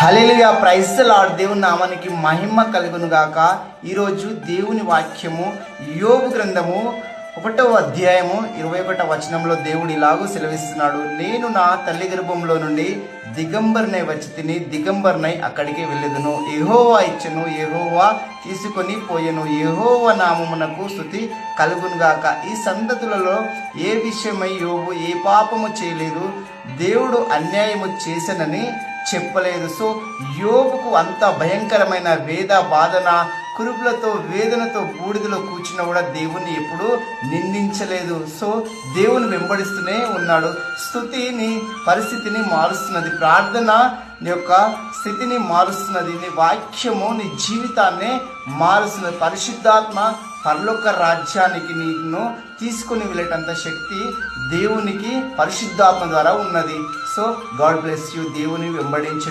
Hallelujah, praise the lord. దేవుని నామానికి మహిమ కలుగును గాక. ఈరోజు దేవుని వాక్యము యోబు గ్రంథము 1వ అధ్యాయము 21వ వచనంలో దేవుడు ఇలాగూ సెలవిస్తున్నాడు. నేను నా తల్లి గర్భంలో నుండి దిగంబర్నై వచ్చి తిని దిగంబర్నై అక్కడికి వెళ్ళెదను. యెహోవా ఇచ్చెను, యెహోవా తీసుకొని పోయెను. యెహోవా నామమునకు స్తుతి కలుగును గాక. ఈ సంతతులలో ఏ విషయమై యోబు ఏ పాపము చేయలేదు, దేవుడు అన్యాయము చేసనని చెప్పలేదు. సో యోబుకు అంత భయంకరమైన వేద బాధన, కురుపులతో వేదనతో బూడిదలో కూర్చున్నా కూడా దేవుణ్ణి ఎప్పుడు నిందించలేదు. సో దేవుని వెంబడిస్తూనే ఉన్నాడు. స్తుతి నీ పరిస్థితిని మారుస్తున్నది, ప్రార్థన నీ యొక్క స్థితిని మారుస్తున్నది, నీ వాక్యము నీ జీవితాన్ని మారుస్తున్నది. పరిశుద్ధాత్మ పరలోక రాజ్యానికి నిన్ను తీసుకుని వెళ్ళేటంత శక్తి దేవునికి పరిశుద్ధాత్మ ద్వారా ఉన్నది. So God bless you. దేవుని వెంబడించు.